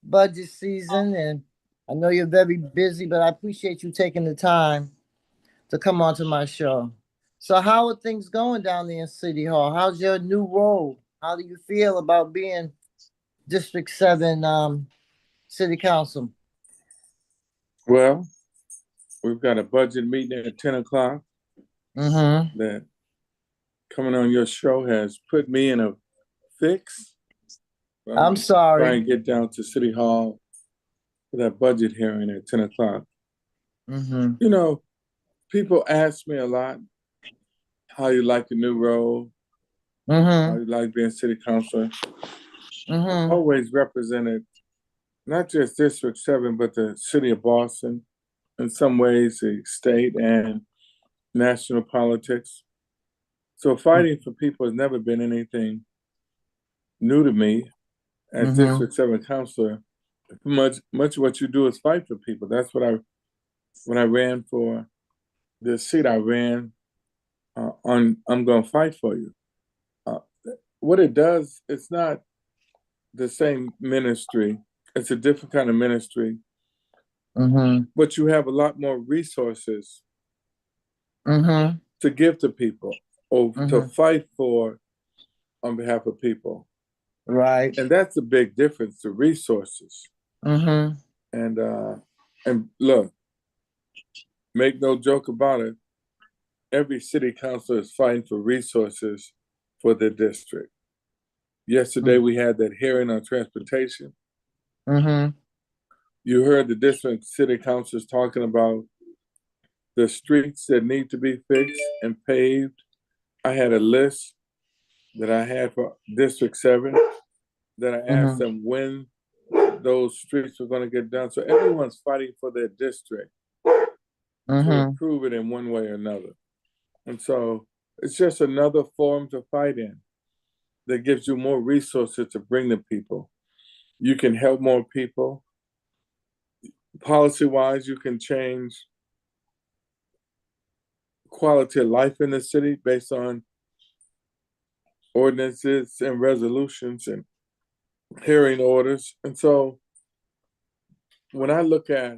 budget season, and I know you're very busy, but I appreciate you taking the time to come onto my show. So, how are things going down there in City Hall? How's your new role? How do you feel about being District 7 City Council? Well, we've got a budget meeting at 10 o'clock Mm-hmm. that coming on your show has put me in a fix. I'm Try sorry. and get down to City Hall for that budget hearing at 10 o'clock. Mm-hmm. You know, people ask me a lot how you like the new role, how Mm-hmm. you like being city councilor. I've Mm-hmm. always represented not just District 7, but the city of Boston, in some ways, the state and national politics. So fighting for people has never been anything new to me as Mm-hmm. District 7 councilor. Much of what you do is fight for people. That's what when I ran for the seat I ran on, I'm going to fight for you. Uh, what it does, it's not the same ministry. It's a different kind of ministry, Mm-hmm. but you have a lot more resources Mm-hmm. to give to people or to Mm-hmm. fight for on behalf of people. Right. And that's a big difference, the resources. Mm-hmm. And and look, make no joke about it, every city councilor is fighting for resources for their district. Yesterday we had that hearing on transportation. Mm-hmm. You heard the district city councilors talking about the streets that need to be fixed and paved. I had a list that I had for District 7 that I asked Mm-hmm. them when those streets were going to get done. So everyone's fighting for their district to Mm-hmm. improve it in one way or another. And so it's just another forum to fight in that gives you more resources to bring to people. You can help more people. Policy wise, you can change quality of life in the city based on ordinances and resolutions and hearing orders. And so when I look at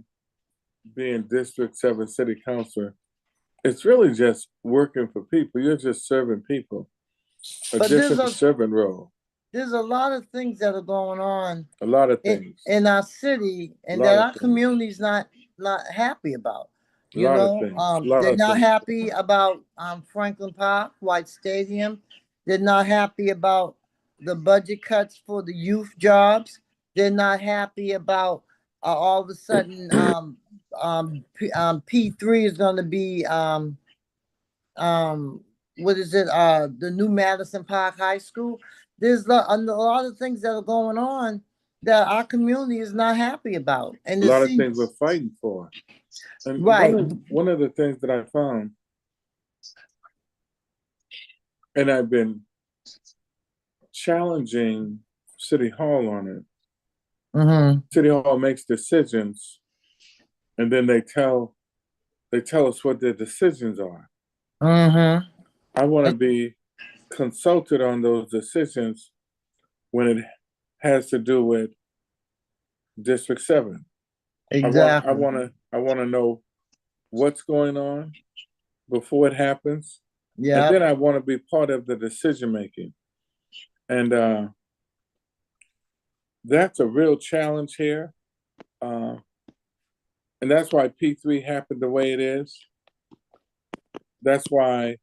being District 7 City Councilor, it's really just working for people. You're just serving people, a But different servant role. there's a lot of things that are going on A lot of things. in our city A and lot that of our things. community's not happy about. A You lot of know, things. A lot they're of not things. happy about Franklin Park, White Stadium. They're not happy about the budget cuts for the youth jobs. They're not happy about all of a sudden P3 is going to be um what is it the new Madison Park High School. There's a lot of things that are going on that our community is not happy about, and A to lot of see things we're fighting for. And right. one of the things that I found, and I've been challenging City Hall on it. Mm-hmm. City Hall makes decisions, and then they tell us what their decisions are. Mm-hmm. I want to be consulted on those decisions when it has to do with District 7. Exactly. I want to know what's going on before it happens, and Yeah. then I want to be part of the decision making. And that's a real challenge here. And that's why P3 happened the way it is. That's why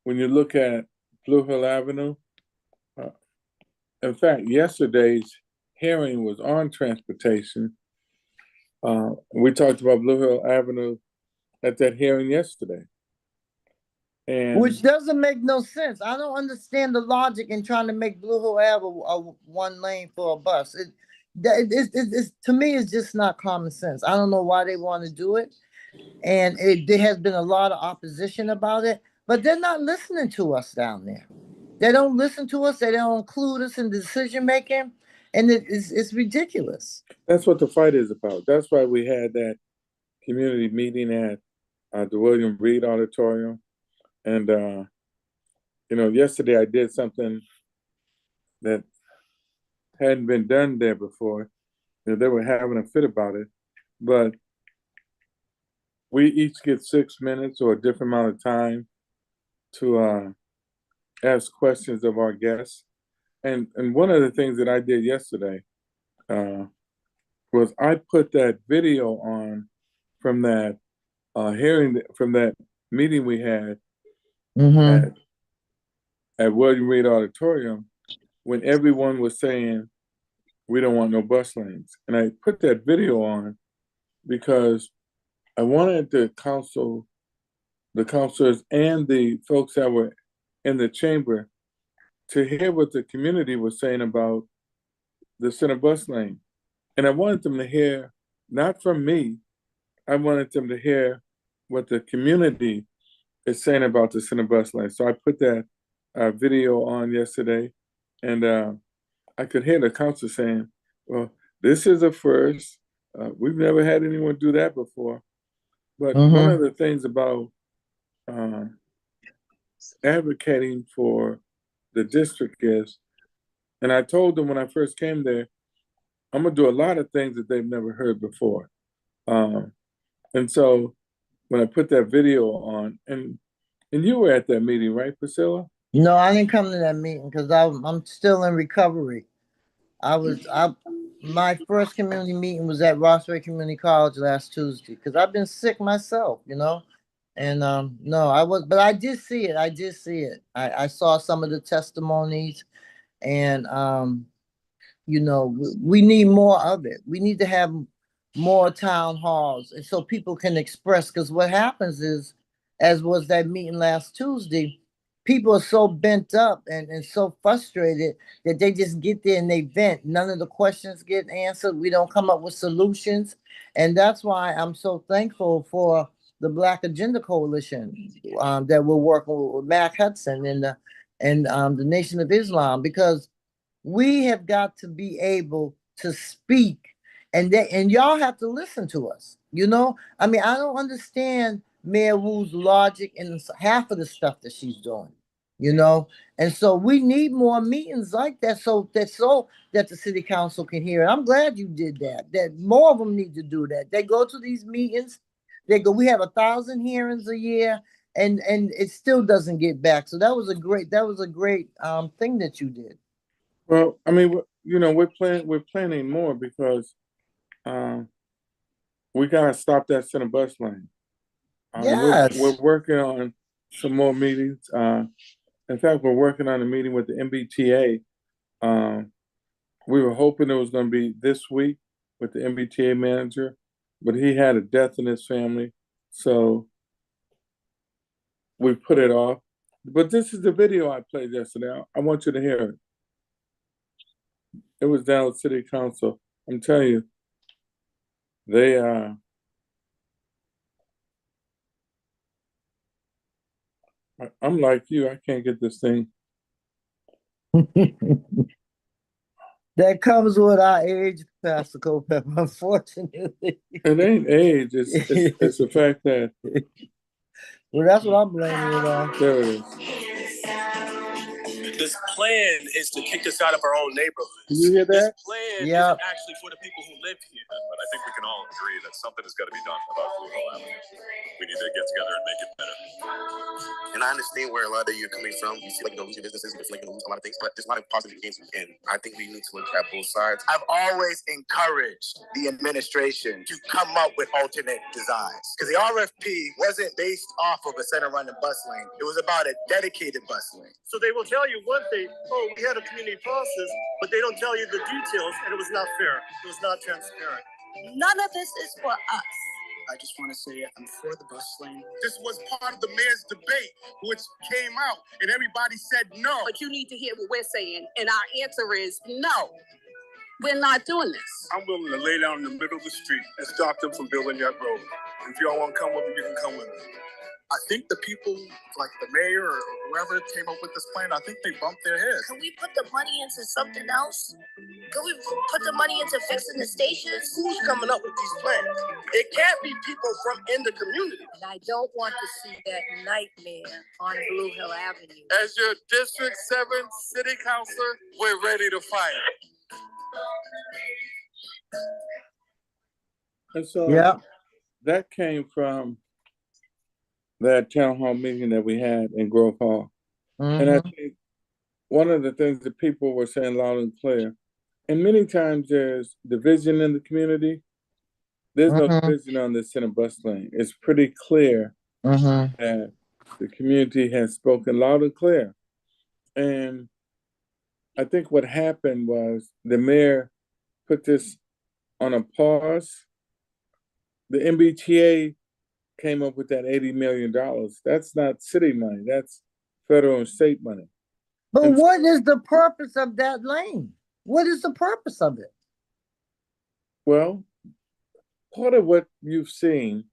when you look at Blue Hill Avenue, in fact, yesterday's hearing was on transportation. We talked about Blue Hill Avenue at that hearing yesterday. And Which doesn't make no sense. I don't understand the logic in trying to make Blue Hill Ave a one lane for a bus. It's to me, it's just not common sense. I don't know why they want to do it, and there has been a lot of opposition about it. But they're not listening to us down there. They don't listen to us. They don't include us in decision making, and it's ridiculous. that's what the fight is about. That's why we had that community meeting at the William Reed Auditorium. And, yesterday I did something that hadn't been done there before. They were having a fit about it, but we each get 6 minutes or a different amount of time to ask questions of our guests. And one of the things that I did yesterday was I put that video on from that hearing, from that meeting we had Mm-hmm. at William Reed Auditorium, when everyone was saying we don't want no bus lanes. And I put that video on because I wanted the counselors and the folks that were in the chamber to hear what the community was saying about the center bus lane. And I wanted them to hear, not from me, I wanted them to hear what the community is saying about the center bus lane. So I put that video on yesterday, and I could hear the council saying, well, this is a first. We've never had anyone do that before. But one of the things about advocating for the district is, and I told them when I first came there, I'm gonna do a lot of things that they've never heard before. And so when I put that video on, and you were at that meeting, right, Priscilla? No, I didn't come to that meeting because I'm still in recovery. My first community meeting was at Rossway Community College last Tuesday because I've been sick myself, And no, but I did see it. I did see it. I saw some of the testimonies, and we need more of it. We need to have more town halls, and so people can express. Because what happens is, as was that meeting last Tuesday, people are so bent up and so frustrated that they just get there and they vent. None of the questions get answered. We don't come up with solutions, and that's why I'm so thankful for the Black Agenda Coalition that we're working with Mac Hudson and the Nation of Islam, because we have got to be able to speak, and y'all have to listen to us. I mean, I don't understand Mayor Wu's logic in half of the stuff that she's doing. And so we need more meetings like that, so that the city council can hear it. I'm glad you did that. That more of them need to do that. They go to these meetings. They go. We have 1,000 hearings a year, and it still doesn't get back. So that was a great thing that you did. Well, I mean, we're planning more because we gotta stop that center bus lane. Yes. We're working on some more meetings. In fact, we're working on a meeting with the MBTA. We were hoping it was going to be this week with the MBTA manager, but he had a death in his family, so we put it off. But this is the video I played yesterday. I want you to hear it. It was down at City Council. I'm telling you, they I'm like you. I can't get this thing. That comes with our age, Pastor Culpepper, unfortunately. It ain't age. It's the fact that. Well, that's what I'm blaming it on. There it is. This plan is to kick us out of our own neighborhoods. Can you hear that? This plan is actually for the people who live here. But I think we can all agree that something has got to be done about Blue Hill Avenue. We need to get together and make it better. And I understand where a lot of you are coming from. You see, losing businesses, you feel like lose a lot of things, but there's a lot of positive gains. And I think we need to look at both sides. I've always encouraged the administration to come up with alternate designs, because the RFP wasn't based off of a center running bus lane. It was about a dedicated bus lane. So they will tell you one thing, we had a community process, but they don't tell you the details, and it was not fair. It was not transparent. None of this is for us. I just want to say I'm for the bus lane. This was part of the mayor's debate, which came out, and everybody said no. But you need to hear what we're saying, and our answer is no. We're not doing this. I'm willing to lay down in the middle of the street and stop them from building that road. If y'all want to come with me, you can come with me. I think the people, like the mayor or whoever came up with this plan, I think they bumped their heads. Can we put the money into something else? Can we put the money into fixing the stations? Who's coming up with these plans? It can't be people from in the community. And I don't want to see that nightmare on Blue Hill Avenue. As your District 7 City Councilor, we're ready to fight. And so Yeah. that came from that town hall meeting that we had in Grove Hall. And I Mhm. think one of the things that people were saying loud and clear, and many times there's division in the community. There's no Mhm. division on the Senate bus lane. It's pretty clear Mhm. that the community has spoken loud and clear. And I think what happened was the mayor put this on a pause. The MBTA came up with that $80 million. That's not city money, that's federal and state money. But And what is the purpose of that lane? What is the purpose of it? well, part of what you've seen,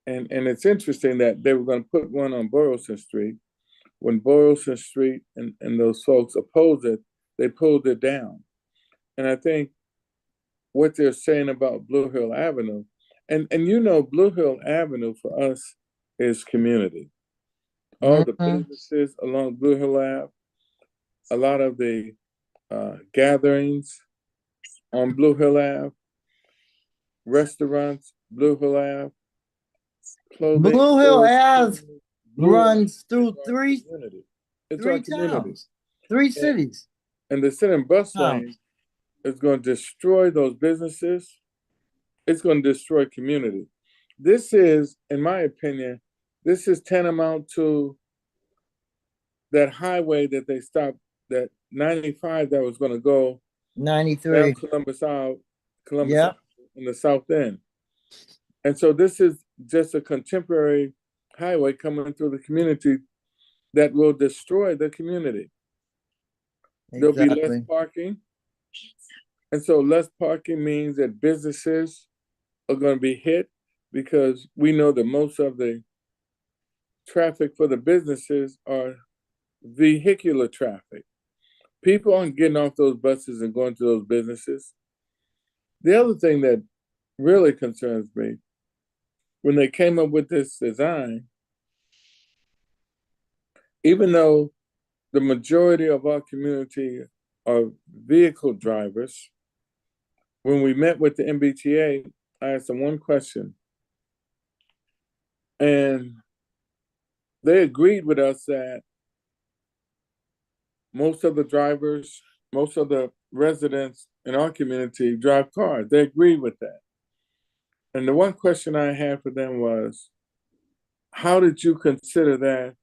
and it's interesting that they were going to put one on Boylston Street. When Boylston Street and those folks opposed it, they pulled it down. And I think what they're saying about Blue Hill Avenue, and Blue Hill Avenue for us is community. All the Mhm. businesses along Blue Hill Ave, a lot of the gatherings on Blue Hill Ave, restaurants, Blue Hill Ave, clothing Blue Hill stores. Ave Blue Hill Ave runs is through our three community. It's our three community. towns, three And, cities. and the Senate bus Towns. lane is going to destroy those businesses. It's going to destroy community. This is, in my opinion, this is tantamount to that highway that they stopped, that 95 that was going to go down 93. Columbus Ave Yeah. in the south end. And so this is just a contemporary highway coming through the community that will destroy the community. There'll be less Exactly. parking. And so less parking means that businesses are going to be hit, because we know that most of the traffic for the businesses are vehicular traffic. People aren't getting off those buses and going to those businesses. The other thing that really concerns me, when they came up with this design, even though the majority of our community are vehicle drivers, when we met with the MBTA, I asked them one question, and they agreed with us that most of the drivers, most of the residents in our community drive cars. They agreed with that. And the one question I had for them was, how did you consider that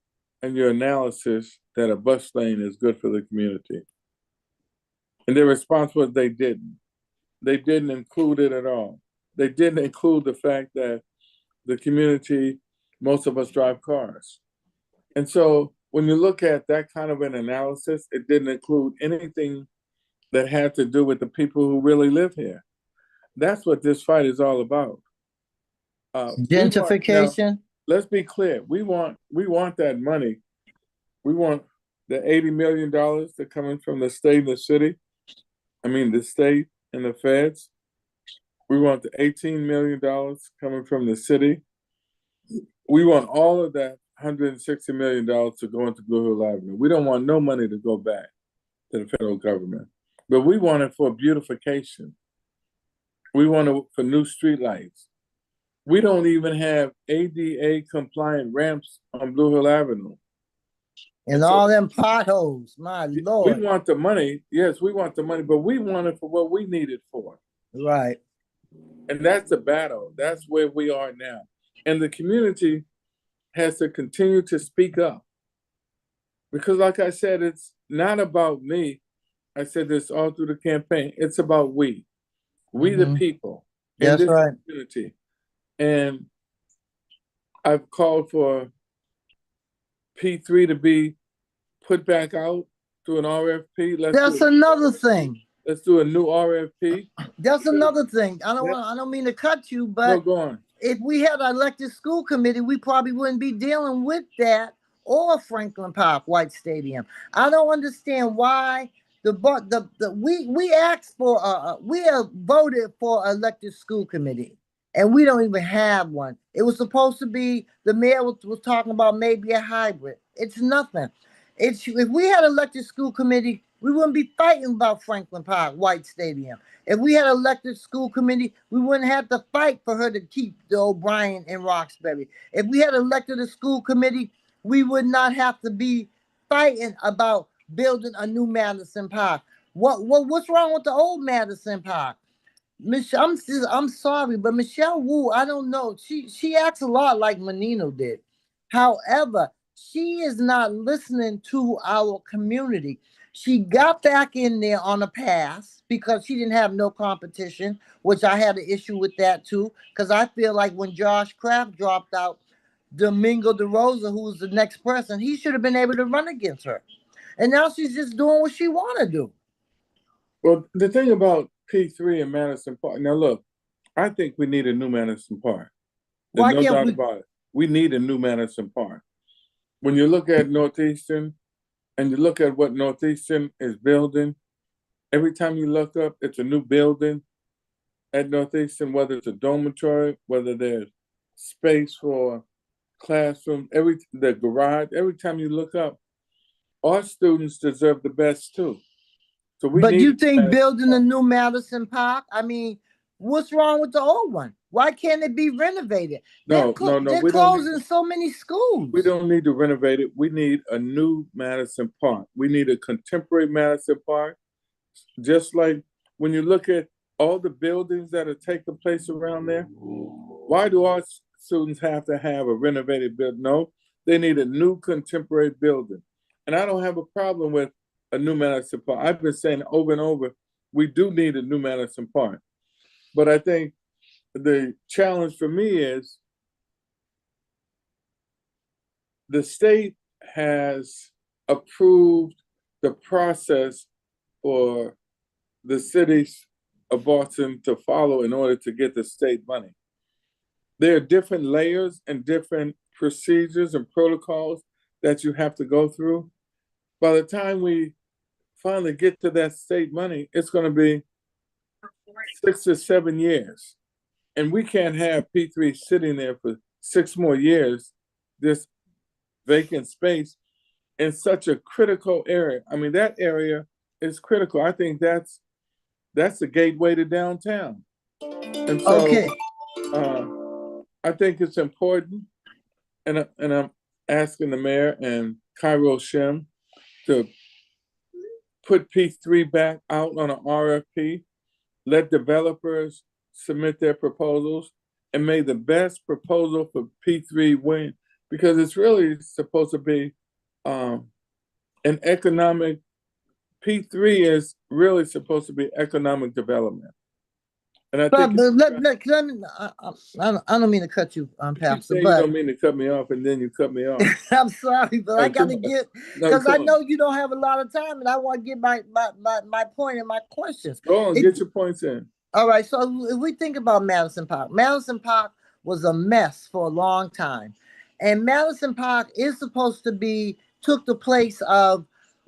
in your analysis that a bus lane is good for the community? And their response was they didn't. They didn't include it at all. They didn't include the fact that the community, most of us drive cars. And so when you look at that kind of an analysis, it didn't include anything that had to do with the people who really live here. That's what this fight is all about. Gentrification. Let's be clear. We want that money. We want the $80 million that coming from the state and the city. I mean, the state and the feds. We want the $18 million coming from the city. We want all of that $160 million to go into Blue Hill Avenue. We don't want no money to go back to the federal government, but we want it for beautification. We want it for new streetlights. We don't even have ADA compliant ramps on Blue Hill Avenue. And so all them potholes, my Lord. We want the money. Yes, we want the money, but we want it for what we need it for. Right. And that's the battle. That's where we are now. And the community has to continue to speak up. Because like I said, it's not about me. I said this all through the campaign. It's about we the people in That's this right. community. And I've called for P3 to be put back out through an RFP. That's another thing. Let's do a new RFP. That's another thing. I don't mean to cut you, but no, go on. If we had an elected school committee, we probably wouldn't be dealing with that or Franklin Park White Stadium. I don't understand why we asked for we have voted for elected school committee, and we don't even have one. It was supposed to be, the mayor was talking about maybe a hybrid. It's nothing. If we had elected school committee, We wouldn't be fighting about Franklin Park, White Stadium. If we had elected school committee, we wouldn't have to fight for her to keep the O'Brien in Roxbury. If we had elected a school committee, we would not have to be fighting about building a new Madison Park. What's wrong with the old Madison Park? Michelle, I'm sorry, but Michelle Wu, I don't know. She acts a lot like Menino did. However, she is not listening to our community. She got back in there on a pass because she didn't have no competition, which I had an issue with that too. Because I feel like when Josh Kraft dropped out, Domingo DeRosa, who was the next person, he should have been able to run against her. And now she's just doing what she want to do. Well, the thing about P3 and Madison Park, now look, I think we need a new Madison Park. There's Why no can't doubt we? about it. We need a new Madison Park. When you look at Northeastern and you look at what Northeastern is building, every time you look up, it's a new building at Northeastern, whether it's a dormitory, whether there's space for classrooms, the garage, every time you look up, our students deserve the best too. So we But need you think Madison building a Park. new Madison Park? I mean, what's wrong with the old one? Why can't it be renovated? No, They're we don't need closing so many schools. we don't need to renovate it. We need a new Madison Park. We need a contemporary Madison Park. Just like when you look at all the buildings that are taking place around there, why do our students have to have a renovated building? No, they need a new contemporary building. And I don't have a problem with a new Madison Park. I've been saying over and over, we do need a new Madison Park. But I think the challenge for me is the state has approved the process for the cities of Boston to follow in order to get the state money. There are different layers and different procedures and protocols that you have to go through. By the time we finally get to that state money, it's going to be 6 to 7 years. And we can't have P3 sitting there for 6 more years, this vacant space in such a critical area. I mean, that area is critical. I think that's the gateway to downtown. And so Okay. I think it's important, and I'm asking the mayor and Cairo Shem to put P3 back out on an RFP, let developers submit their proposals, and may the best proposal for P3 win, because it's really supposed to be an economic, P3 is really supposed to be economic development. And I think let me, I don't mean to cut you, Pastor, you but don't mean to cut me off and then you cut me off. I'm sorry, but I got to get, because I know you don't have a lot of time and I want to get my point and my questions. Go on, get your points in. All right, so if we think about Madison Park was a mess for a long time. And Madison Park is supposed to be, took the place of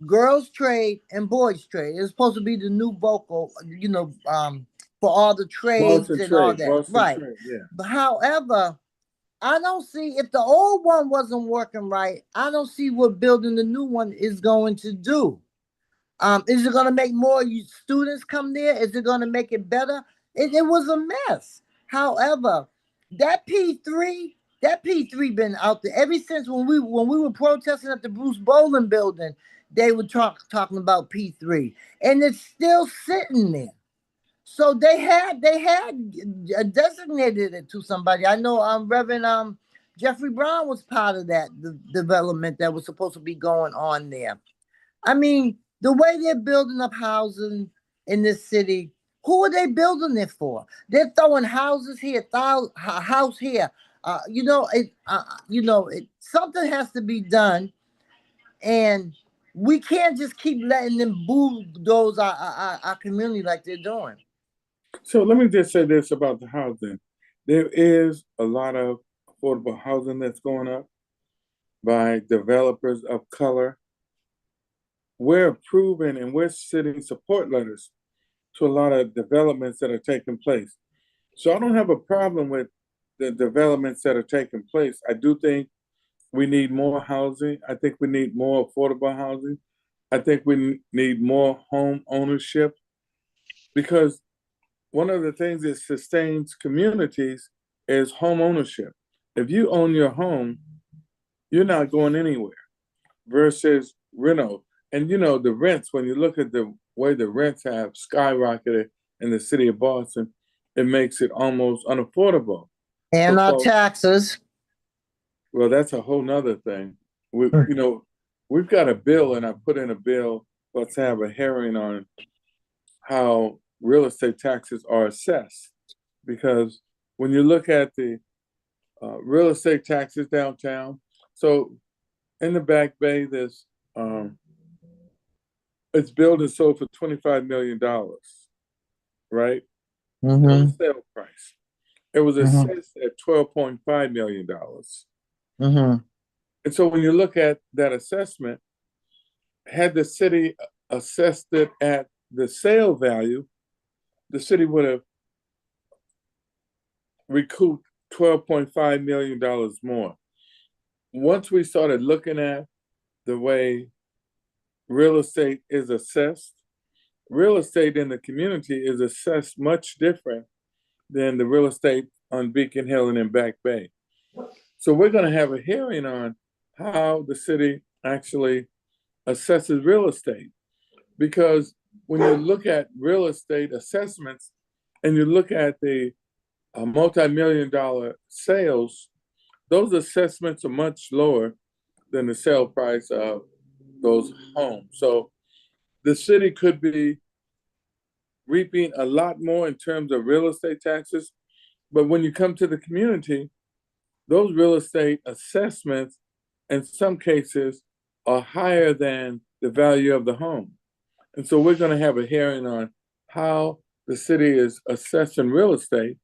girls' trade and boys' trade. It's supposed to be the new vocal, for all the trades Boston and all trade, that. Boston Right. trade, yeah. But however, I don't see, if the old one wasn't working right, I don't see what building the new one is going to do. Is it going to make more students come there? Is it going to make it better? It was a mess. However, that P3 been out there ever since when we were protesting at the Bruce Boland building. They were talking about P3, and it's still sitting there. So they had designated it to somebody. I know Reverend Jeffrey Brown was part of that development that was supposed to be going on there. I mean, the way they're building up housing in this city, who are they building it for? They're throwing houses here, house here. Something has to be done, and we can't just keep letting them bulldoze our community like they're doing. So let me just say this about the housing. There is a lot of affordable housing that's going up by developers of color. We're approving and we're sending support letters to a lot of developments that are taking place. So I don't have a problem with the developments that are taking place. I do think we need more housing. I think we need more affordable housing. I think we need more home ownership, because one of the things that sustains communities is home ownership. If you own your home, you're not going anywhere versus reno. And the rents, when you look at the way the rents have skyrocketed in the city of Boston, it makes it almost unaffordable. And for our folks. taxes. Well, that's a whole nother thing. We've got a bill, and I put in a bill. Let's have a hearing on how real estate taxes are assessed, because when you look at the real estate taxes downtown, so in the Back Bay, there's it's built and sold for $25 million, right? That was the sale price. It was assessed at $12.5 million. And so when you look at that assessment, had the city assessed it at the sale value, the city would have recouped $12.5 million more. Once we started looking at the way real estate is assessed, real estate in the community is assessed much different than the real estate on Beacon Hill and in Back Bay. So we're going to have a hearing on how the city actually assesses real estate. Because when you look at real estate assessments and you look at the multi-million-dollar sales, those assessments are much lower than the sale price of those homes. So the city could be reaping a lot more in terms of real estate taxes. But when you come to the community, those real estate assessments, in some cases, are higher than the value of the home. And so we're going to have a hearing on how the city is assessing real estate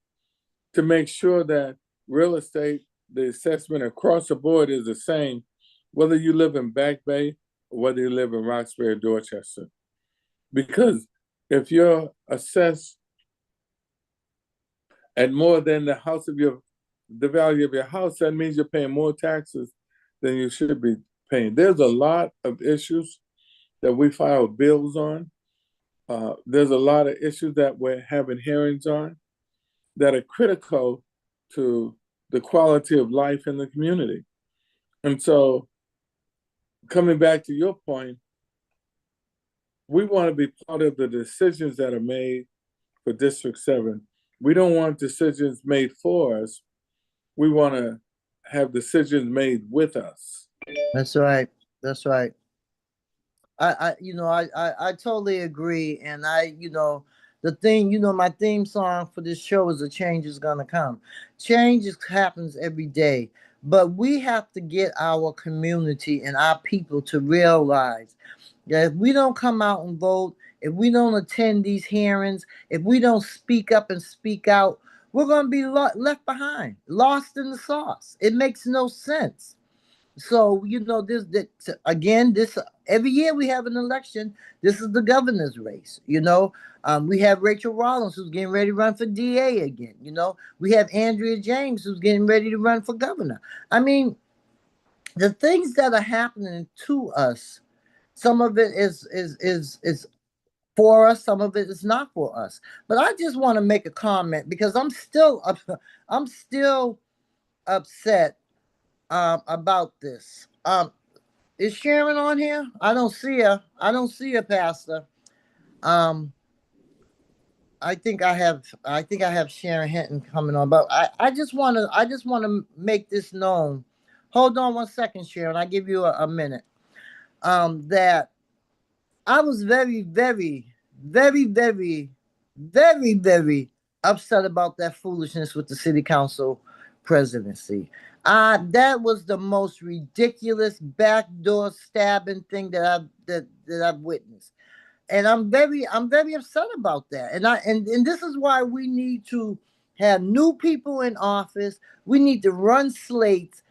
to make sure that real estate, the assessment across the board is the same, whether you live in Back Bay or whether you live in Roxbury or Dorchester. Because if you're assessed at more than the value of your house, that means you're paying more taxes than you should be paying. There's a lot of issues that we file bills on. There's a lot of issues that we're having hearings on that are critical to the quality of life in the community. And so, coming back to your point, we want to be part of the decisions that are made for District 7. We don't want decisions made for us. We want to have decisions made with us. That's right. That's right. I totally agree. And the thing, my theme song for this show is "A Change Is Gonna Come." Change happens every day, but we have to get our community and our people to realize that if we don't come out and vote, if we don't attend these hearings, if we don't speak up and speak out, we're going to be left behind, lost in the sauce. It makes no sense. So, this every year we have an election. This is the governor's race. We have Rachel Rollins, who's getting ready to run for DA again. We have Andrea James, who's getting ready to run for governor. I mean, the things that are happening to us, some of it is for us, some of it is not for us. But I just want to make a comment because I'm still upset about this. Is Sharon on here? I don't see her. Pastor. I think I have Sharon Hinton coming on, but I just want to make this known. Hold on one second, Sharon. I'll give you a minute. That I was very, very, very, very, very, very upset about that foolishness with the city council presidency. That was the most ridiculous backdoor stabbing thing that I've witnessed. And I'm very upset about that. And this is why we need to have new people in office. We need to run slates.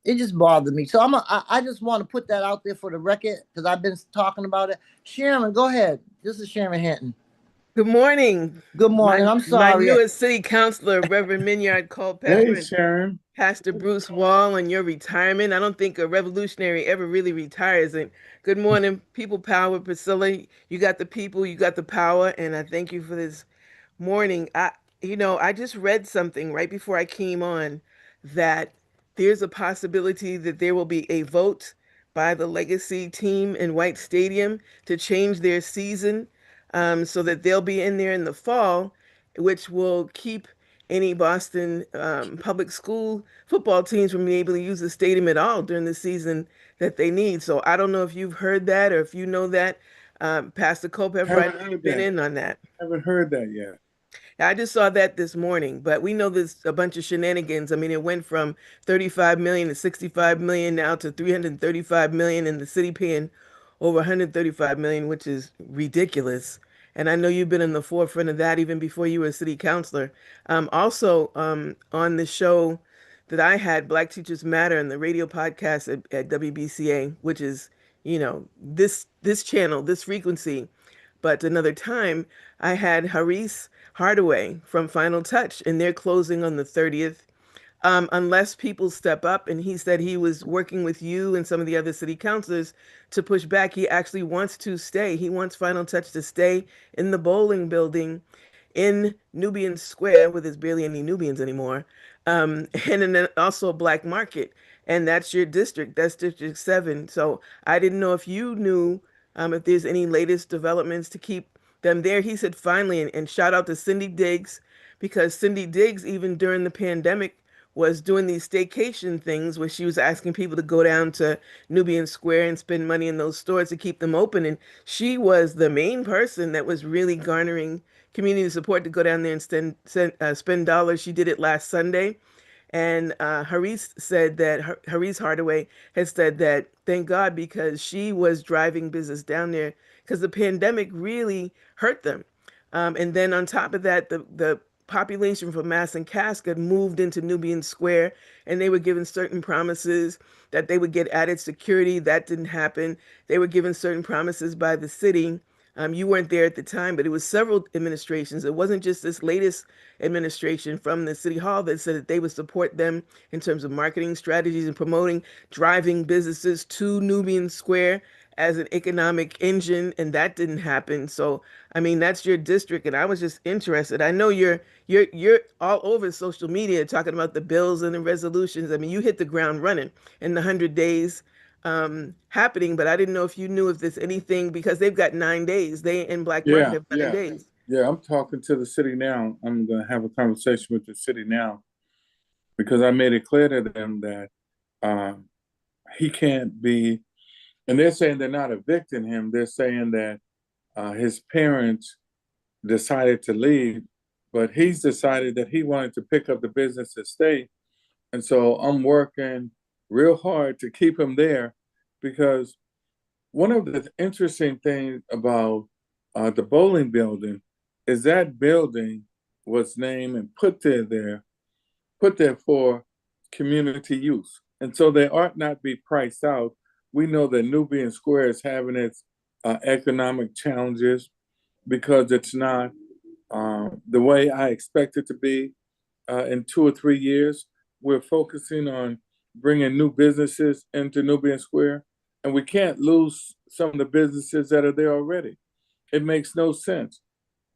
It just bothered me. So I just want to put that out there for the record because I've been talking about it. Sharon, go ahead. This is Sharon Hinton. Good morning. Good morning. I'm sorry. My newest city councilor, Reverend Minyard Culpepper. Hey, Sharon. Pastor Bruce Wall on your retirement. I don't think a revolutionary ever really retires. And good morning, people power, Priscilla. You got the people, you got the power, and I thank you for this morning. I just read something right before I came on that there's a possibility that there will be a vote by the Legacy team in White Stadium to change their season, so that they'll be in there in the fall, which will keep any Boston public school football teams from being able to use the stadium at all during the season that they need. So I don't know if you've heard that or if you know that. Pastor Culpepper, I Haven't know heard you've been that. in on that. Haven't heard that yet. I just saw that this morning, but we know there's a bunch of shenanigans. I mean, it went from 35 million to 65 million now to 335 million, and the city paying over 135 million, which is ridiculous. And I know you've been in the forefront of that even before you were a city councilor. Also, on the show that I had, Black Teachers Matter, and the radio podcast at WBCA, which is, this channel, this frequency. But another time, I had Haris Hardaway from Final Touch, and they're closing on the 30th. Unless people step up, and he said he was working with you and some of the other city councilors to push back. He actually wants to stay. He wants Final Touch to stay in the bowling building in Nubian Square, where there's barely any Nubians anymore, and then also a black market. And that's your district. That's District 7. So I didn't know if you knew if there's any latest developments to keep them there. He said finally, and shout out to Cindy Diggs, because Cindy Diggs, even during the pandemic, was doing these staycation things where she was asking people to go down to Nubian Square and spend money in those stores to keep them open. And she was the main person that was really garnering community support to go down there and spend dollars. She did it last Sunday. And Haris said that Haris Hardaway has said that thank God, because she was driving business down there because the pandemic really hurt them. And then on top of that, the population from Mass and Cascade moved into Nubian Square, and they were given certain promises that they would get added security. That didn't happen. They were given certain promises by the city. You weren't there at the time, but it was several administrations. It wasn't just this latest administration from the city hall that said that they would support them in terms of marketing strategies and promoting driving businesses to Nubian Square as an economic engine, and that didn't happen. So, I mean, that's your district, and I was just interested. I know you're all over social media talking about the bills and the resolutions. I mean, you hit the ground running in the 100 days happening, but I didn't know if you knew if there's anything, because they've got 9 days. They in Black Market Yeah, have 9 days. yeah. I'm talking to the city now. I'm going to have a conversation with the city now because I made it clear to them that he can't be, and they're saying they're not evicting him. They're saying that his parents decided to leave, but he's decided that he wanted to pick up the business and stay. And so I'm working real hard to keep him there, because one of the interesting things about the bowling building is that building was named and put there for community use. And so they ought not be priced out. We know that Nubian Square is having its economic challenges because it's not the way I expect it to be in 2 or 3 years. We're focusing on bringing new businesses into Nubian Square, and we can't lose some of the businesses that are there already. It makes no sense.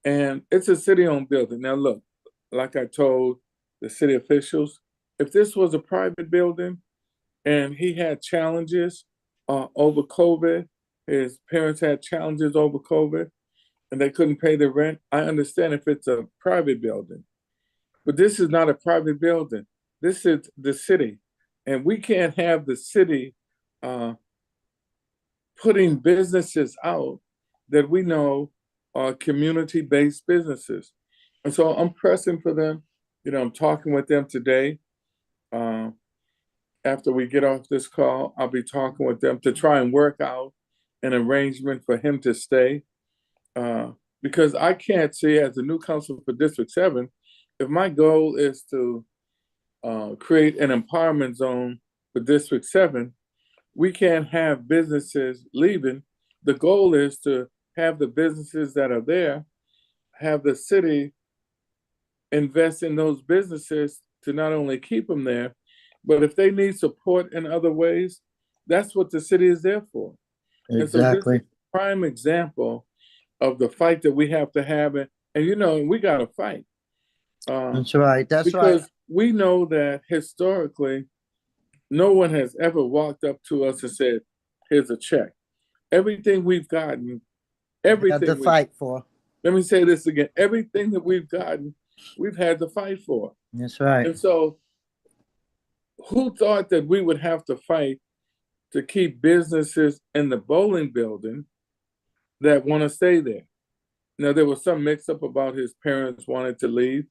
And it's a city-owned building. Now, look, like I told the city officials, if this was a private building and he had challenges over COVID, his parents had challenges over COVID, and they couldn't pay the rent, I understand if it's a private building. But this is not a private building. This is the city. And we can't have the city putting businesses out that we know are community-based businesses. And so I'm pressing for them. I'm talking with them today. After we get off this call, I'll be talking with them to try and work out an arrangement for him to stay. Because I can't see, as the new council for District 7, if my goal is to create an empowerment zone for District 7, we can't have businesses leaving. The goal is to have the businesses that are there, have the city invest in those businesses to not only keep them there, But if they need support in other ways, that's what the city is there for. And so this is Exactly. a prime example of the fight that we have to have. And you know, we got to fight. That's right. That's right. Because we know that historically, no one has ever walked up to us and said, here's a check. Everything we've gotten, Got everything to fight for. let me say this again, everything that we've gotten, we've had to fight for. That's right. And so who thought that we would have to fight to keep businesses in the bowling building that want to stay there? Now, there was some mix up about his parents wanting to leave.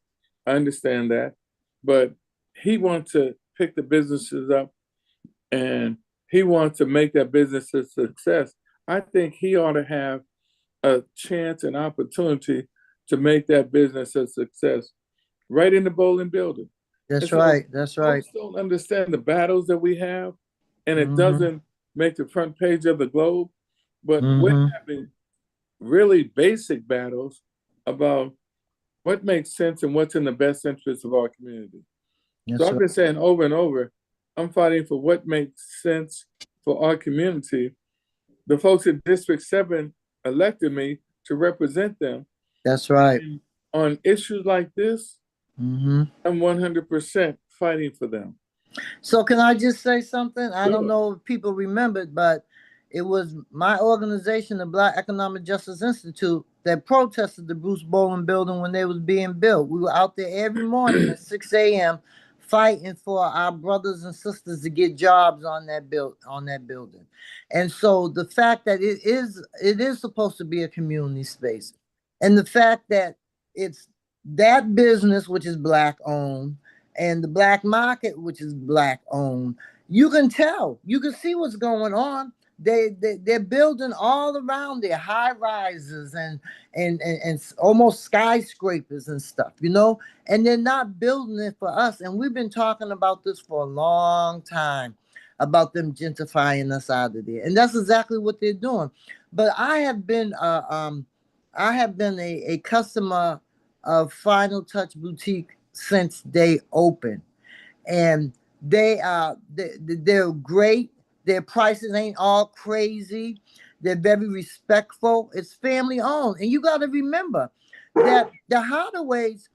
I understand that. But he wanted to pick the businesses up and he wants to make that business a success. I think he ought to have a chance and opportunity to make that business a success right in the bowling building. That's And so right. That's right. folks don't understand the battles that we have, and it Mhm. doesn't make the front page of the Globe, but we're Mhm. having really basic battles about what makes sense and what's in the best interest of our community. So That's I've been saying over and over, I'm fighting for what makes sense for our community. The folks at District 7 elected me to represent them. That's right. And on issues like this, Mhm. I'm 100% fighting for them. So can I just say something? I don't Sure. know if people remembered, but it was my organization, the Black Economic Justice Institute, that protested the Bruce Bowling building when they was being built. We were out there every morning at 6 a.m. fighting for our brothers and sisters to get jobs on that building. And so the fact that it is supposed to be a community space, and the fact that it's that business which is black owned and the black market, which is black owned, you can tell, you can see what's going on. They're building all around there, high rises and almost skyscrapers and stuff, you know, and they're not building it for us. And we've been talking about this for a long time, about them gentrifying us out of there, and that's exactly what they're doing. But I have been a customer of Final Touch Boutique since they opened, and they're great. Their prices ain't all crazy. They're very respectful. It's family owned, and you got to remember that the Hardaways,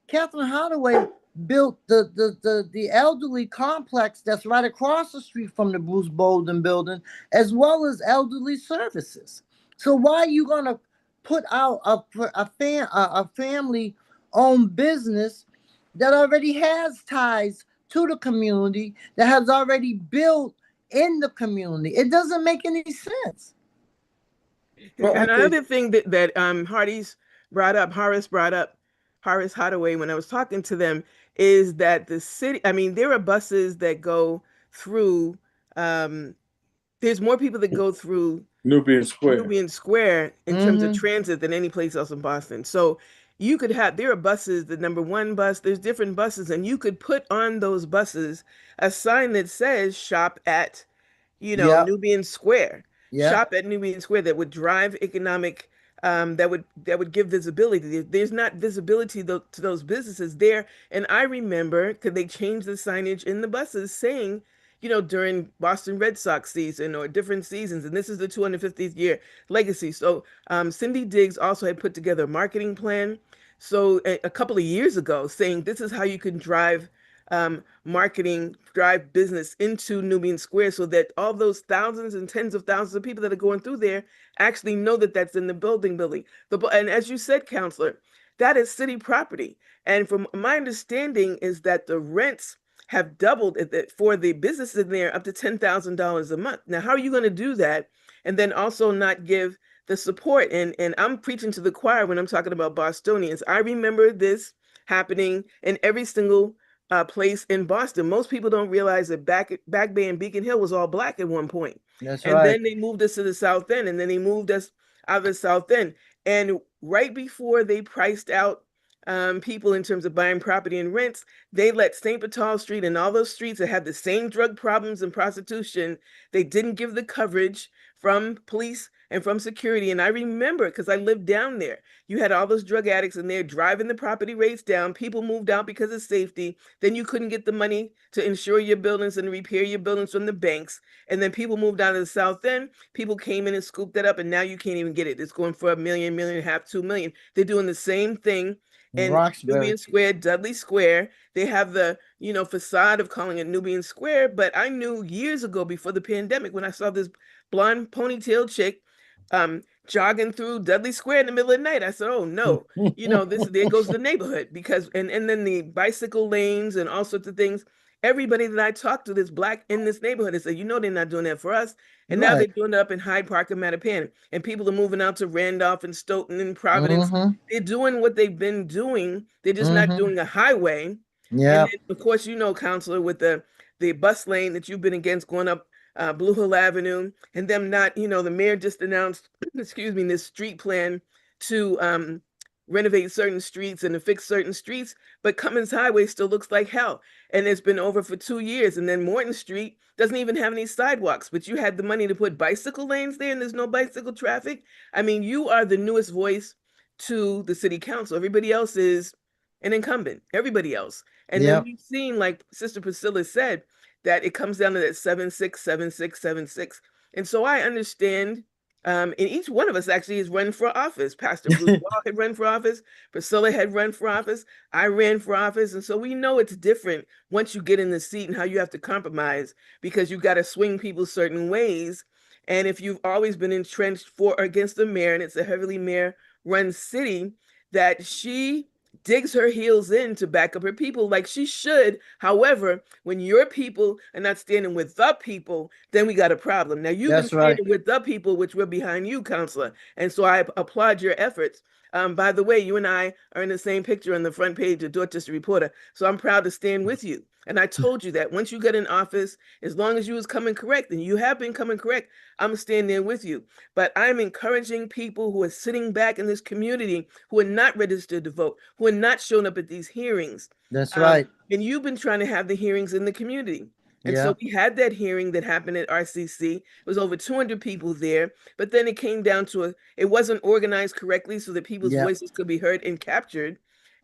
Catherine Hardaway, built the elderly complex that's right across the street from the Bruce Bolden building, as well as elderly services. So why are you gonna put out a family owned business that already has ties to the community, that has already built in the community? It doesn't make any sense. Well, I think Another thing that Horace brought up, Horace Hadaway, when I was talking to them, is that the city, I mean, there are buses that go through, um, there's more people that go through Nubian Square. Nubian Square in terms of transit than any place else in Boston. So you could have, there are buses, the number one bus, there's different buses, and you could put on those buses a sign that says shop at, Yep. Nubian Square. Yep. Shop at Nubian Square, that would drive economic, that would give visibility. There's not visibility to those businesses there. And I remember, because they changed the signage in the buses saying, during Boston Red Sox season or different seasons, and this is the 250th year legacy. So Cindy Diggs also had put together a marketing plan. So a couple of years ago, saying this is how you can drive drive business into Nubian Square, so that all those thousands and tens of thousands of people that are going through there actually know that that's in the building. And as you said, Counselor, that is city property. And from my understanding is that the rents have doubled for the businesses in there, up to $10,000 a month. Now, how are you going to do that and then also not give the support? And I'm preaching to the choir when I'm talking about Bostonians. I remember this happening in every single place in Boston. Most people don't realize that Back Bay and Beacon Hill was all black at one point. That's And right. then they moved us to the South End, and then they moved us out of the South End. And right before they priced out people in terms of buying property and rents, they let St. Paul Street and all those streets that had the same drug problems and prostitution, they didn't give the coverage from police and from security. And I remember, because I lived down there, you had all those drug addicts in there driving the property rates down. People moved out because of safety. Then you couldn't get the money to insure your buildings and repair your buildings from the banks. And then people moved out of the South End. People came in and scooped that up, and now you can't even get it. It's going for $1 million, $1.5 million, $2 million. They're doing the same thing in Roxbury. Nubian Square, Dudley Square. They have the, facade of calling it Nubian Square, but I knew years ago, before the pandemic, when I saw this blonde ponytail chick jogging through Dudley Square in the middle of the night, I said, oh no, there goes the neighborhood. Because and then the bicycle lanes and all sorts of things. Everybody that I talked to that's Black in this neighborhood, they said, they're not doing that for us. And now they're doing it up in Hyde Park and Mattapan. And people are moving out to Randolph and Stoughton and Providence. They're doing what they've been doing. They're just not doing a highway. Yeah. And then, of course, Counselor, with the bus lane that you've been against going up Blue Hill Avenue, and them not, the mayor just announced, excuse me, this street plan to renovate certain streets and to fix certain streets, but Cummins Highway still looks like hell. And it's been over for 2 years. And then Morton Street doesn't even have any sidewalks, but you had the money to put bicycle lanes there and there's no bicycle traffic. I mean, you are the newest voice to the city council. Everybody else is an incumbent, everybody else. And then we've seen, like Sister Priscilla said, that it comes down to that 767676. And so I understand, and each one of us actually has run for office. Pastor Bruce Wall had run for office. Priscilla had run for office. I ran for office. And so we know it's different once you get in the seat and how you have to compromise, because you've got to swing people certain ways. And if you've always been entrenched for or against the mayor, and it's a heavily mayor-run city, that she digs her heels in to back up her people like she should. However, when your people are not standing with the people, then we got a problem. Now, you've been standing with the people, which we're behind you, Counselor. And so I applaud your efforts. By the way, you and I are in the same picture on the front page of Dorchester Reporter. So I'm proud to stand with you. And I told you that once you get in office, as long as you was coming correct, and you have been coming correct, I'm standing there with you. But I'm encouraging people who are sitting back in this community, who are not registered to vote, who are not showing up at these hearings. That's right. And you've been trying to have the hearings in the community. And so we had that hearing that happened at RCC. It was over 200 people there, but then it came down to it wasn't organized correctly so that people's voices could be heard and captured.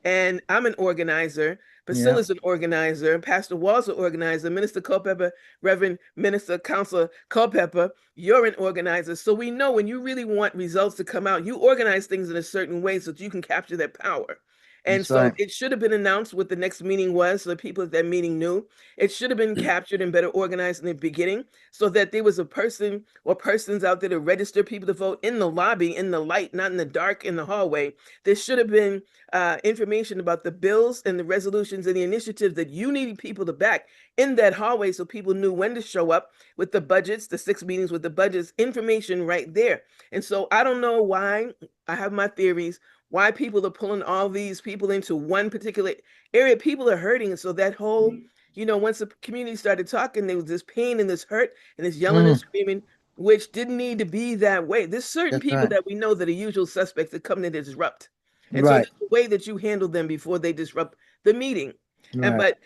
And I'm an organizer. Priscilla's an organizer. Pastor Wall's an organizer. Minister Culpepper, Reverend Minister Counselor Culpepper, you're an organizer. So we know when you really want results to come out, you organize things in a certain way so that you can capture that power. And so it should have been announced what the next meeting was, so the people at that meeting knew. It should have been captured and better organized in the beginning, so that there was a person or persons out there to register people to vote in the lobby, in the light, not in the dark, in the hallway. There should have been information about the bills and the resolutions and the initiatives that you needed people to back in that hallway, so people knew when to show up with the budgets, the 6 meetings with the budgets, information right there. And so I don't know why. I have my theories why people are pulling all these people into one particular area. People are hurting. And so that whole, once the community started talking, there was this pain and this hurt and this yelling and screaming, which didn't need to be that way. There's certain people that we know that are usual suspects that come in to disrupt. And so there's the way that you handle them before they disrupt the meeting. And but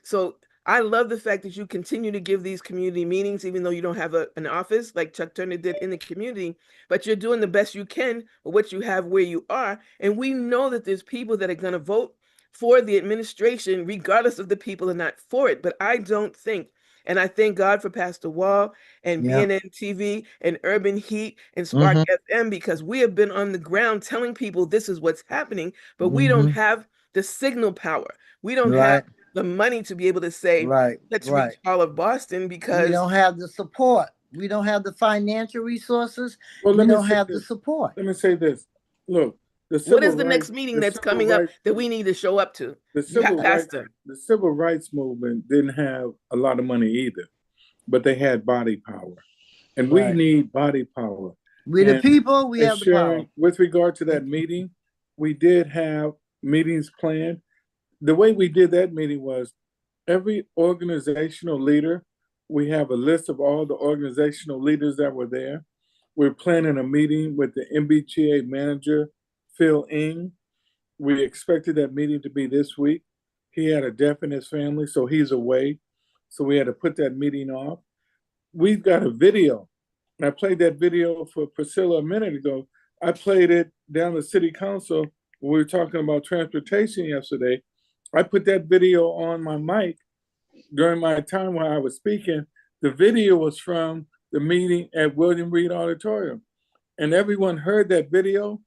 so I love the fact that you continue to give these community meetings, even though you don't have an office like Chuck Turner did in the community, but you're doing the best you can with what you have where you are. And we know that there's people that are going to vote for the administration, regardless of the people are not for it. But I don't think, and I thank God for Pastor Wall and BNN TV and Urban Heat and Spark FM, because we have been on the ground telling people this is what's happening, but we don't have the signal power. We don't have the money to be able to say, let's reach all of Boston, because we don't have the support. We don't have the financial resources. Well, we don't have the support. Let me say this. Look, what is the next meeting that's coming up that we need to show up to? The civil rights movement didn't have a lot of money either, but they had body power. And we need body power. We the people, we have the power. With regard to that meeting, we did have meetings planned. The way we did that meeting was every organizational leader, we have a list of all the organizational leaders that were there. We're planning a meeting with the MBTA manager, Phil Ng. We expected that meeting to be this week. He had a death in his family, so he's away. So we had to put that meeting off. We've got a video And I played that video for Priscilla a minute ago. I played it down the city council when we were talking about transportation yesterday. I put that video on my mic during my time when I was speaking. The video was from the meeting at William Reed Auditorium. And everyone heard that video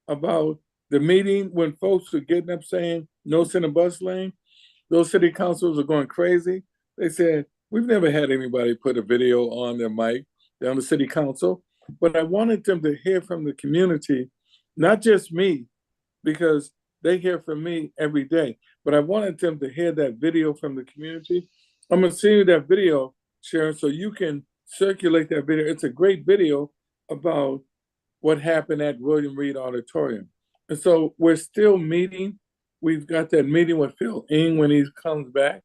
about the meeting when folks were getting up saying no center bus lane. Those city councils are going crazy. They said, we've never had anybody put a video on their mic down the city council. But I wanted them to hear from the community, not just me, because they hear from me every day. But I wanted them to hear that video from the community. I'm going to send you that video, Sharon, so you can circulate that video. It's a great video about what happened at William Reed Auditorium. And so we're still meeting. We've got that meeting with Phil Ng when he comes back.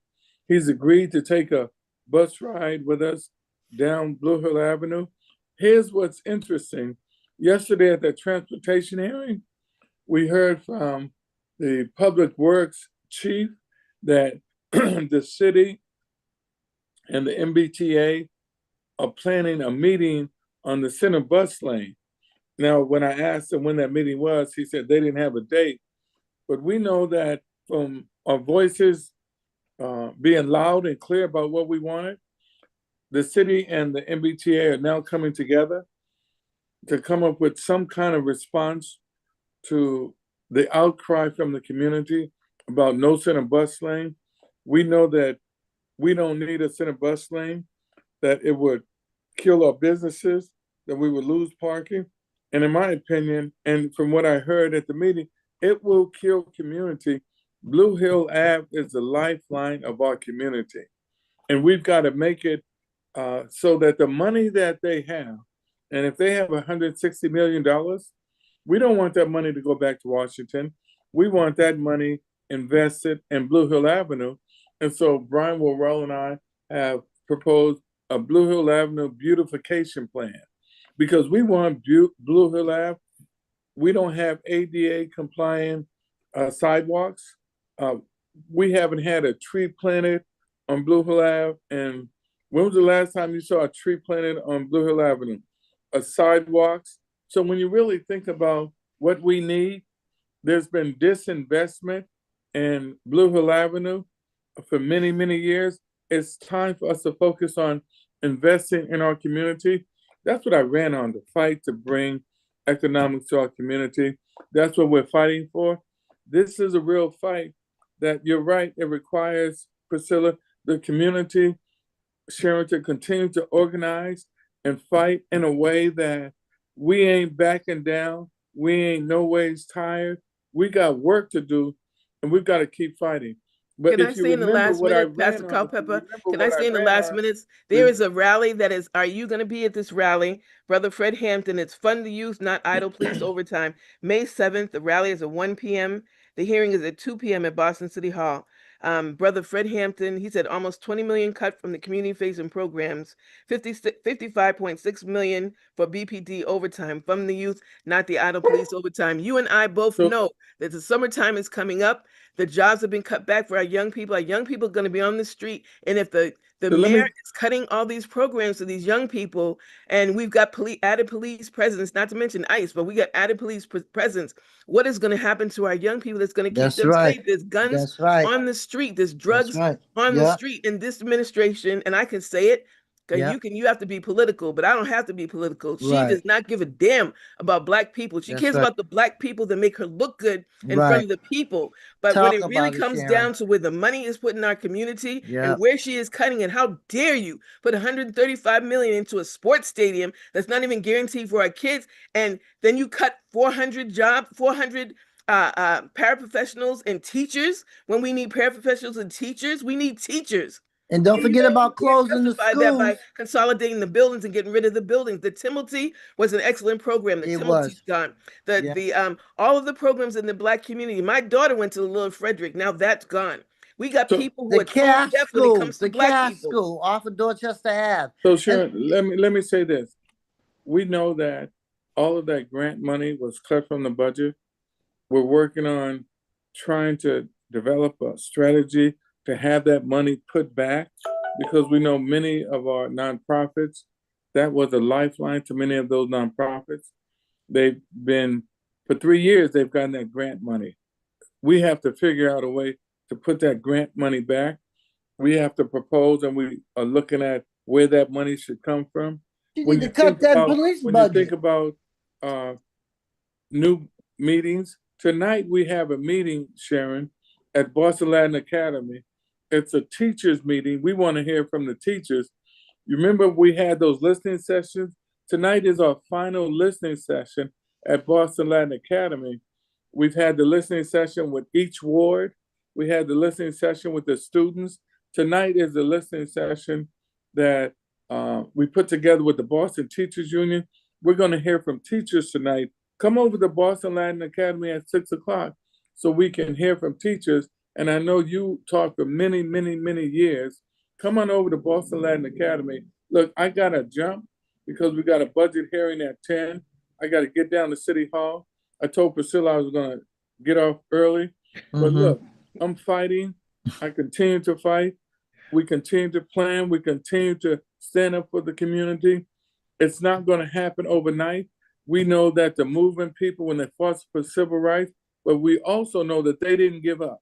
He's agreed to take a bus ride with us down Blue Hill Avenue. Here's what's interesting. Yesterday at the transportation hearing, we heard from the Public Works chief that the city and the MBTA are planning a meeting on the center bus lane. Now, when I asked him when that meeting was, he said they didn't have a date. But we know that from our voices being loud and clear about what we wanted, the city and the MBTA are now coming together to come up with some kind of response to the outcry from the community about no center bus lane. We know that we don't need a center bus lane, that it would kill our businesses, that we would lose parking. And in my opinion, and from what I heard at the meeting, it will kill community. Blue Hill Ave is the lifeline of our community. And we've got to make it so that the money that they have, and if they have $160 million, we don't want that money to go back to Washington. We want that money invested in Blue Hill Avenue. And so Brian Worrell and I have proposed a Blue Hill Avenue beautification plan because we want Blue Hill Ave. We don't have ADA compliant sidewalks. We haven't had a tree planted on Blue Hill Ave. And when was the last time you saw a tree planted on Blue Hill Avenue? Sidewalks. So when you really think about what we need, there's been disinvestment in Blue Hill Avenue for many, many years. It's time for us to focus on investing in our community. That's what I ran on, the fight to bring economics to our community. That's what we're fighting for. This is a real fight that you're right. It requires, Priscilla, the community, Sharon, to continue to organize and fight in a way that we ain't backing down. We ain't no ways tired. We got work to do, and we've got to keep fighting. But Can I say in the last minute, Pastor Culpepper? Can I say in the last minutes, there is a rally that is, are you going to be at this rally? Brother Fred Hampton, it's Fund the Youth, not Idle Police Overtime. May 7th, the rally is at 1 p.m. The hearing is at 2 p.m. at Boston City Hall. Brother Fred Hampton, he said almost 20 million cut from the community-facing programs, 55.6 million for BPD overtime from the youth, not the idle police overtime. You and I both know that the summertime is coming up. The jobs have been cut back for our young people. Our young people are going to be on the street. And if the mayor is cutting all these programs to these young people, and we've got added police presence, not to mention ICE, but we got added police presence, what is going to happen to our young people that's going to keep them safe? There's guns on the street. There's drugs on the street in this administration. And I can say it. You have to be political, but I don't have to be political. She does not give a damn about Black people. She cares about the Black people that make her look good in front of the people. But when it really comes down to where the money is put in our community and where she is cutting it, how dare you put 135 million into a sports stadium that's not even guaranteed for our kids, and then you cut 400 paraprofessionals and teachers when we need paraprofessionals and teachers. We need teachers. And don't forget about closing the schools. That by consolidating the buildings and getting rid of the buildings. The Timothy was an excellent program. The Timothy's gone. All of the programs in the Black community. My daughter went to the Little Frederick. Now that's gone. We got people who are tone deaf when it comes to Black people. School off of Dorchester Ave. So Sharon, let me say this. We know that all of that grant money was cut from the budget. We're working on trying to develop a strategy to have that money put back, because we know many of our nonprofits That was a lifeline to many of those nonprofits. They've been, for 3 years, they've gotten that grant money. We have to figure out a way to put that grant money back. We have to propose, and we are looking at where that money should come from. You When need you to cut think that about, police when you think budget. about new meetings, tonight we have a meeting, Sharon, at Boston Latin Academy. It's a teachers meeting. We want to hear from the teachers. You remember we had those listening sessions? Tonight is our final listening session at Boston Latin Academy. We've had the listening session with each ward. We had the listening session with the students. Tonight is the listening session that we put together with the Boston Teachers Union. We're going to hear from teachers tonight. Come over to Boston Latin Academy at 6 o'clock so we can hear from teachers. And I know you taught for many, many, many years. Come on over to Boston Latin Academy. Look, I got to jump because we got a budget hearing at 10. I got to get down to City Hall. I told Priscilla I was going to get off early. But look, I'm fighting. I continue to fight. We continue to plan. We continue to stand up for the community. It's not going to happen overnight. We know that the movement people, when they fought for civil rights, but we also know that they didn't give up.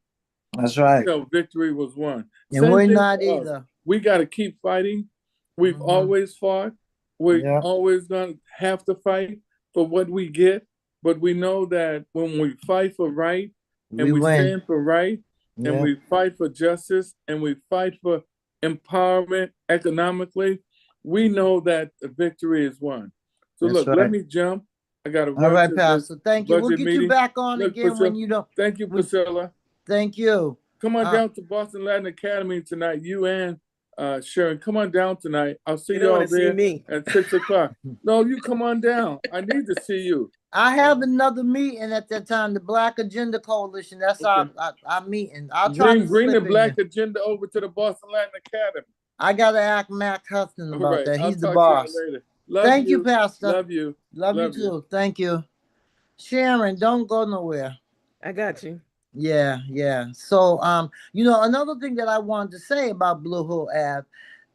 That's right. Until victory was won. And we're not either. We got to keep fighting. We've always fought. We're always going to have to fight for what we get. But we know that when we fight for right, and we stand for right, and we fight for justice, and we fight for empowerment economically, we know that the victory is won. So look, let me jump. I got to run. All right, Pastor. Thank you. We'll get you back on again Priscilla, when you don't. Thank you, Priscilla. Thank you. Come on down to Boston Latin Academy tonight. You and Sharon, come on down tonight. I'll see you all there at 6 o'clock. No, you come on down. I need to see you. I have another meeting at that time, the Black Agenda Coalition. That's our meeting. I'll try to bring the Black Agenda over to the Boston Latin Academy. I got to ask Mac Huston about that. He's the boss. Thank you, Pastor. Love you. Love you too. Thank you. Sharon, don't go nowhere. I got you. Yeah. So, another thing that I wanted to say about Blue Hill Ave,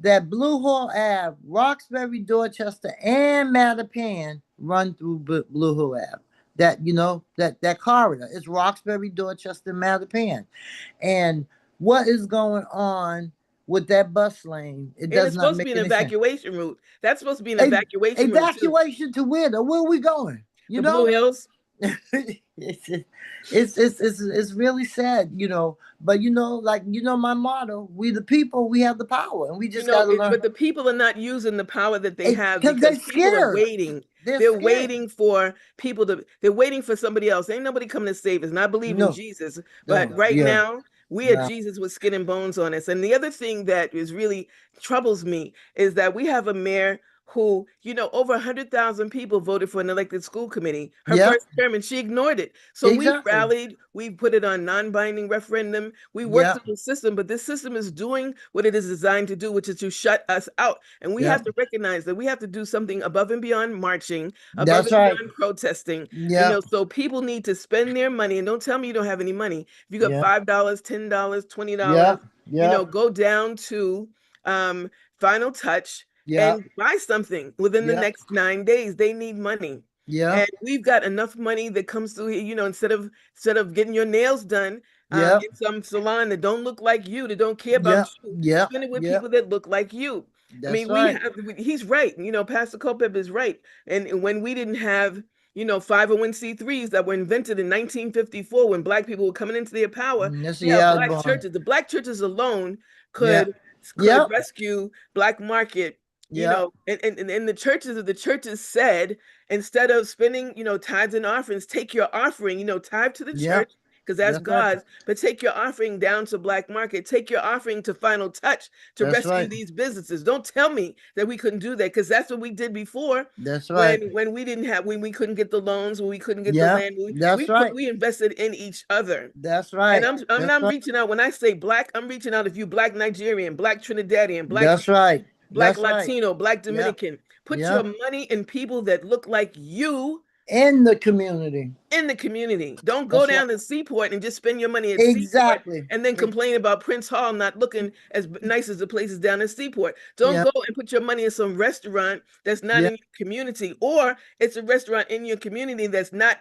that Blue Hill Ave, Roxbury, Dorchester, and Mattapan run through Blue Hill Ave. That corridor. It's Roxbury, Dorchester, Mattapan. And what is going on with that bus lane? It's supposed to be an evacuation route. That's supposed to be an evacuation route. Evacuation to where? Where are we going? The Blue Hills. It's really sad, but my motto, we the people, we have the power, and we just gotta learn. But the people are not using the power that they have because they're scared. People are waiting. They're waiting for people they're waiting for somebody else. Ain't nobody coming to save us. And I believe in Jesus, but now we are Jesus with skin and bones on us. And the other thing that is really troubles me is that we have a mayor who, over 100,000 people voted for an elected school committee, her first term, and she ignored it. So we rallied, we put it on non-binding referendum, we worked on the system, but this system is doing what it is designed to do, which is to shut us out. And we have to recognize that we have to do something above and beyond marching, above and beyond protesting. So people need to spend their money, and don't tell me you don't have any money. If you got $5, $10, $20, go down to Final Touch, and buy something within the next 9 days. They need money. And we've got enough money that comes through here, instead of getting your nails done in some salon that don't look like you, that don't care about you, spend it with people that look like you. He's right. Pastor Culpep is right. And when we didn't have 501c3s that were invented in 1954 when Black people were coming into their power, Black churches. The Black churches alone could rescue Black market. And the churches said, instead of spending, tithes and offerings, take your offering, tithe to the church, because that's God's, but take your offering down to Black market, take your offering to Final Touch to rescue these businesses. Don't tell me that we couldn't do that, because that's what we did before. That's right. When we didn't have, when we couldn't get the loans, when we couldn't get the land, we invested in each other. That's right. And I'm reaching out. When I say Black, I'm reaching out. If you Black Nigerian, Black Trinidadian, Black. That's right. Black Latino, Black Dominican. Put your money in people that look like you, In the community. In the community. Don't go That's down right. to Seaport and just spend your money at Seaport Exactly. and then complain about Prince Hall not looking as nice as the places down at Seaport. Don't Yeah. go and put your money in some restaurant that's not Yeah. in your community, or it's a restaurant in your community that's not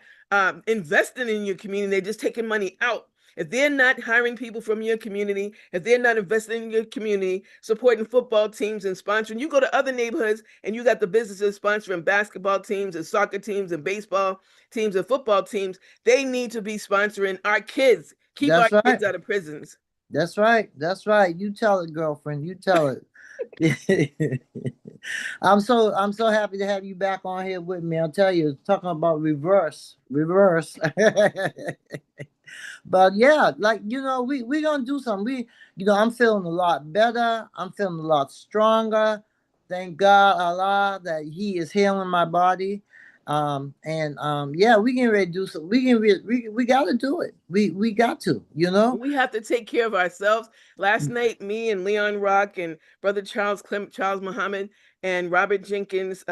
investing in your community. They're just taking money out. If they're not hiring people from your community, if they're not investing in your community, supporting football teams and sponsoring, you go to other neighborhoods and you got the businesses sponsoring basketball teams and soccer teams and baseball teams and football teams. They need to be sponsoring our kids. Keep our That's right. kids out of prisons. That's right. That's right. You tell it, girlfriend. You tell it. I'm so happy to have you back on here with me. I'll tell you, talking about reverse. But yeah, like we gonna do something. I'm feeling a lot better. I'm feeling a lot stronger. Thank God, Allah, that He is healing my body. Yeah, we can ready to do something. We got to do it. We got to. We have to take care of ourselves. Last night, me and Leon Rock and Brother Charles Muhammad and Robert Jenkins,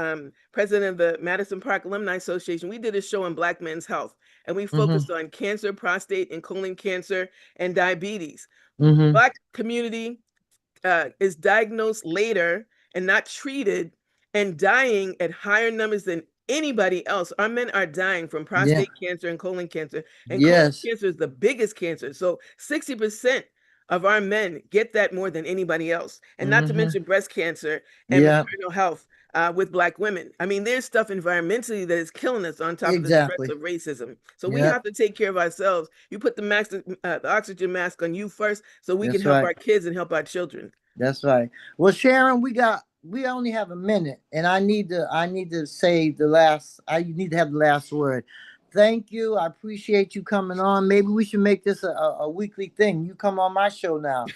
president of the Madison Park Alumni Association, we did a show on Black men's health, and we focused on cancer, prostate and colon cancer, and diabetes. Black community is diagnosed later and not treated and dying at higher numbers than anybody else. Our men are dying from prostate cancer and colon cancer. And colon Yes. cancer is the biggest cancer. So 60% of our men get that more than anybody else. And not to mention breast cancer and Yeah. maternal health with Black women. I mean, there's stuff environmentally that is killing us on top of the stress Exactly. of racism. So we Yeah. have to take care of ourselves. You put the oxygen mask on you first so we can That's help right. our kids and help our children. That's right. Well, Sharon, we only have a minute, and I need to say the last. I need to have the last word. Thank you. I appreciate you coming on. Maybe we should make this a weekly thing. You come on my show now.